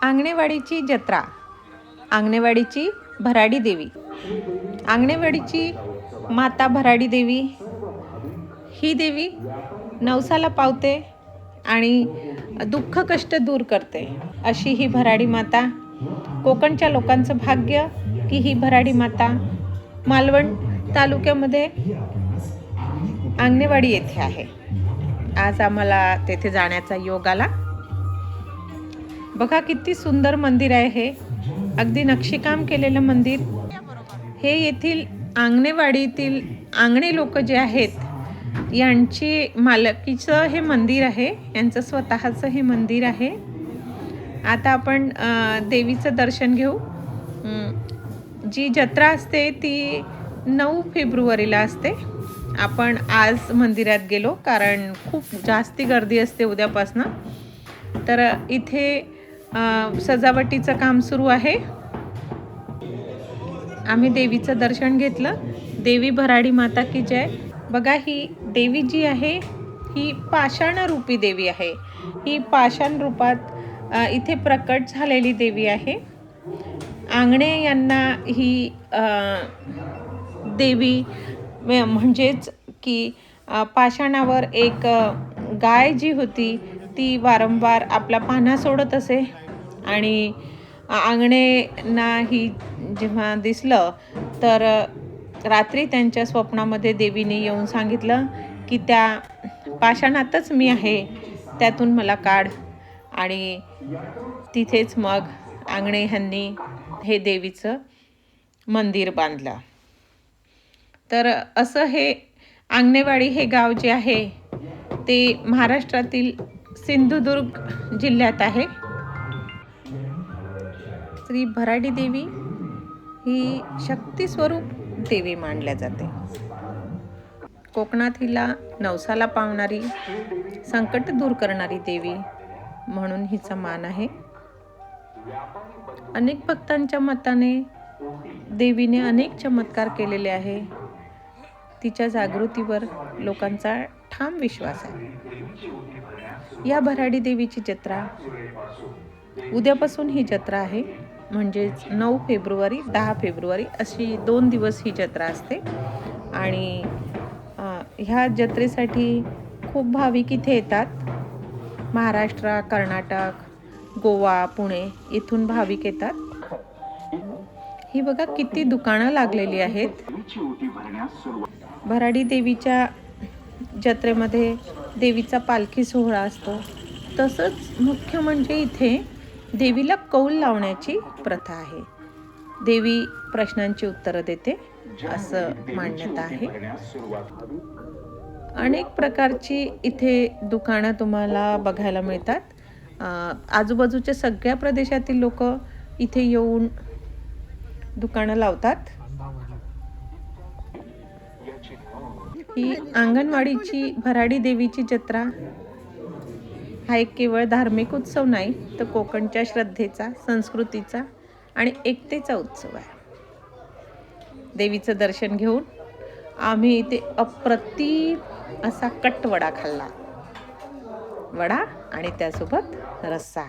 आंगणेवाडीची जत्रा, आंगणेवाडीची भराडी देवी, आंगणेवाडीची माता भराडी देवी ही देवी नवसाला पावते आणि दुःख कष्ट दूर करते अशी ही भराडी माता. कोकणच्या लोकांचं भाग्य की ही भराडी माता मालवण तालुक्यामध्ये आंगणेवाडी येथे आहे. आज आम्हाला तेथे जाण्याचा योग आला. बघा किती सुंदर मंदिर आहे हे, अगदी नक्षीकाम केलेलं मंदिर. हे येथील आंगणेवाडीतील आंगणे लोक जे आहेत यांची मालकीचं हे मंदिर आहे, यांचं स्वतःचं हे मंदिर आहे. आता आपण देवीचं दर्शन घेऊ. जी जत्रा असते ती 9 फेब्रुवारीला असते. आपण आज मंदिरात गेलो कारण खूप जास्ती गर्दी असते उद्यापासनं. तर इथे सजावटीचं काम सुरू आहे. आम्ही देवीचं दर्शन घेतलं. देवी भराडी माता की जय. बघा ही देवी जी आहे ही पाषाणरूपी देवी आहे. ही पाषाण रूपात इथे प्रकट झालेली देवी आहे. आंगणे यांना ही देवी म्हणजेच की पाषाणावर एक गाय जी होती ती वारंवार आपला पान्हा सोडत असे आणि आंगणेंना ही जेव्हा दिसलं तर रात्री त्यांच्या स्वप्नामध्ये देवीने येऊन सांगितलं की त्या पाषाणातच मी आहे, त्यातून मला काढ. आणि तिथेच मग आंगणे ह्यांनी हे देवीचं मंदिर बांधलं. तर असं हे आंगणेवाडी हे गाव जे आहे ते महाराष्ट्रातील सिंधुदुर्ग जिल्ह्यात आहे. श्री भराडी देवी ही शक्ती स्वरूप देवी मानल्या जाते. कोकणात हिला नवसाला पावणारी, संकट दूर करणारी देवी म्हणून हिचा मान आहे. अनेक भक्तांच्या मताने देवीने अनेक चमत्कार केलेले आहे. तिच्या जागृतीवर लोकांचा ठाम विश्वास आहे. या भराडी देवीची जत्रा उद्यापासून ही जत्रा आहे, म्हणजेच 9 फेब्रुवारी 10 फेब्रुवारी अशी 2 दिवस ही जत्रा असते. आणि ह्या जत्रेसाठी खूप भाविक इथे येतात. महाराष्ट्र, कर्नाटक, गोवा, पुणे इथून भाविक येतात. ही बघा किती दुकानं लागलेली आहेत. भराडी देवीच्या जत्रेमध्ये देवीचा पालखी सोहळा असतो. तसंच मुख्य म्हणजे इथे देवीला कौल लावण्याची प्रथा आहे. देवी प्रश्नांची उत्तरं देते असं मान्यता आहे. अनेक प्रकारची इथे दुकानं तुम्हाला बघायला मिळतात. आजूबाजूच्या सगळ्या प्रदेशातील लोक इथे येऊन दुकानं लावतात. ही अंगणवाडीची भराडी देवीची जत्रा हा एक केवळ धार्मिक उत्सव नाही, तर कोकणच्या श्रद्धेचा, संस्कृतीचा आणि एकतेचा उत्सव आहे. देवीचं दर्शन घेऊन आम्ही इथे अप्रतिम असा कट वडा खाल्ला. वडा आणि त्यासोबत रस्सा.